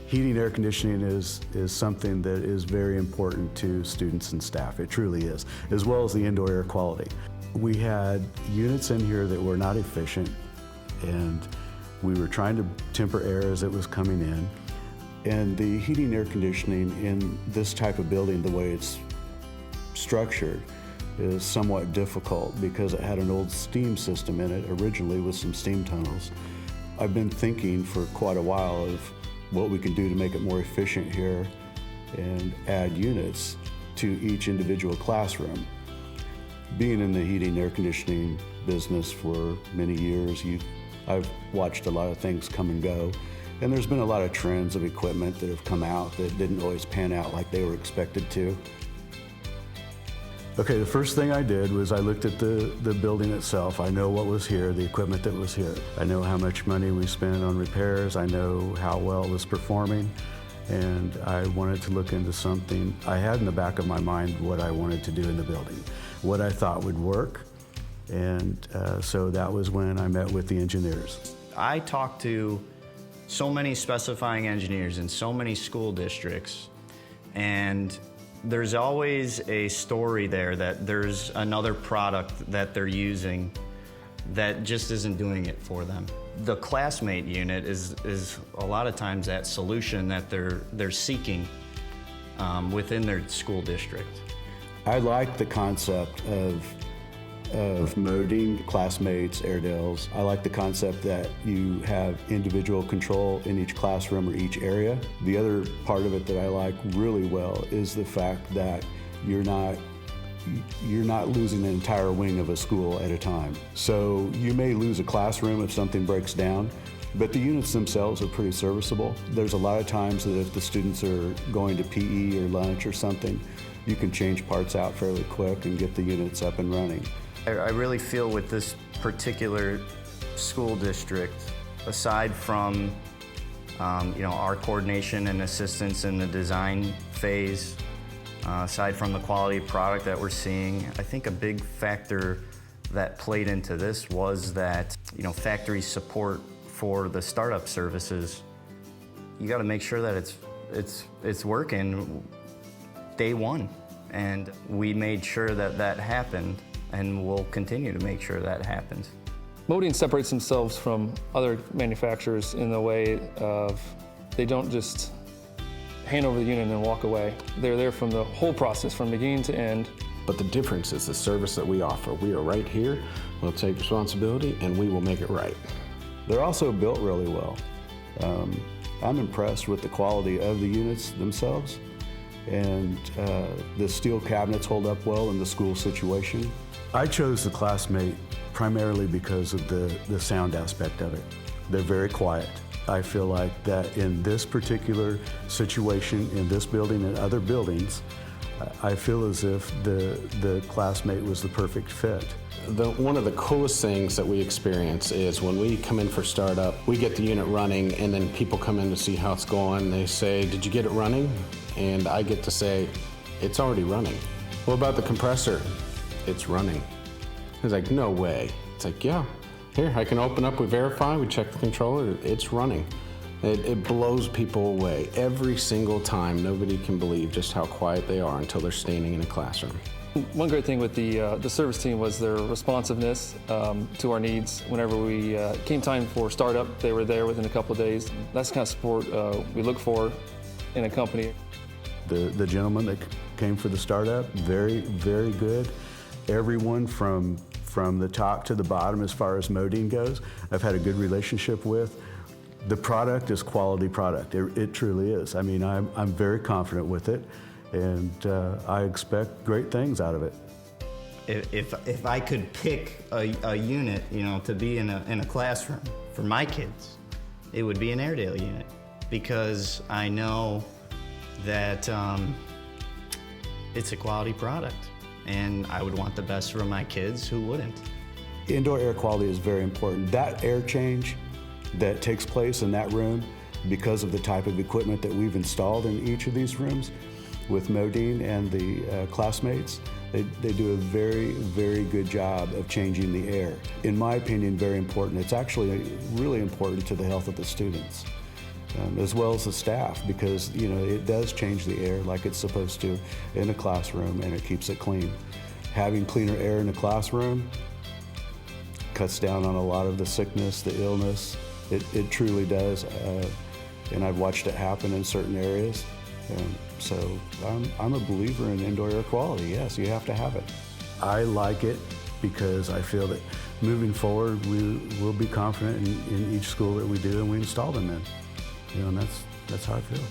Heating and air conditioning is something that is very important to students and staff. It truly is, as well as the indoor air quality. We had units in here that were not efficient, and we were trying to temper air as it was coming in. And the heating and air conditioning in this type of building, the way it's structured, is somewhat difficult because it had an old steam system in it originally with some steam tunnels. I've been thinking for quite a while of what we can do to make it more efficient here and add units to each individual classroom. Being in the heating and air conditioning business for many years, I've watched a lot of things come and go, and there's been a lot of trends of equipment that have come out that didn't always pan out like they were expected to. Okay, the first thing I did was I looked at the building itself. I know what was here, the equipment that was here. I know how much money we spent on repairs. I know how well it was performing. And I wanted to look into something. I had in the back of my mind what I wanted to do in the building, what I thought would work. And so that was when I met with the engineers. I talked to so many specifying engineers in so many school districts, and there's always a story there that there's another product that they're using that just isn't doing it for them. The ClassMate unit is a lot of times that solution that they're seeking within their school district. I like the concept of Modine, ClassMates, Airedales. I like the concept that you have individual control in each classroom or each area. The other part of it that I like really well is the fact that you're not losing an entire wing of a school at a time. So you may lose a classroom if something breaks down, but the units themselves are pretty serviceable. There's a lot of times that if the students are going to PE or lunch or something, you can change parts out fairly quick and get the units up and running. I really feel with this particular school district, aside from our coordination and assistance in the design phase, aside from the quality of product that we're seeing, I think a big factor that played into this was that factory support for the startup services. You got to make sure that it's working day one, and we made sure that that happened, and we'll continue to make sure that happens. Modine separates themselves from other manufacturers in the way of they don't just hand over the unit and walk away. They're there from the whole process, from beginning to end. But the difference is the service that we offer. We are right here, we'll take responsibility, and we will make it right. They're also built really well. I'm impressed with the quality of the units themselves, and the steel cabinets hold up well in the school situation. I chose the ClassMate primarily because of the sound aspect of it. They're very quiet. I feel like that in this particular situation, in this building and other buildings, I feel as if the ClassMate was the perfect fit. One of the coolest things that we experience is when we come in for startup, we get the unit running, and then people come in to see how it's going. They say, "Did you get it running?" And I get to say, "It's already running." "What about the compressor?" "It's running." It's like, "No way." It's like, "Yeah, here, I can open up, we verify, we check the controller, it's running." It blows people away. Every single time, nobody can believe just how quiet they are until they're standing in a classroom. One great thing with the service team was their responsiveness to our needs. Whenever we came time for startup, they were there within a couple of days. That's the kind of support we look for in a company. The gentleman that came for the startup, very, very good. Everyone from the top to the bottom as far as Modine goes, I've had a good relationship with. The product is quality product. It truly is. I mean, I'm very confident with it, and I expect great things out of it. If I could pick a unit, to be in a classroom for my kids, it would be an Airedale unit, because I know that it's a quality product, and I would want the best for my kids. Who wouldn't? Indoor air quality is very important. That air change that takes place in that room, because of the type of equipment that we've installed in each of these rooms with Modine and the ClassMates, they do a very, very good job of changing the air. In my opinion, very important. It's actually really important to the health of the students. as well as the staff, because it does change the air like it's supposed to in a classroom, and it keeps it clean. Having cleaner air in the classroom cuts down on a lot of the sickness, the illness. It truly does, and I've watched it happen in certain areas. So I'm a believer in indoor air quality. Yes, you have to have it. I like it because I feel that moving forward, we will be confident in each school that we do and we install them in. And that's how I feel.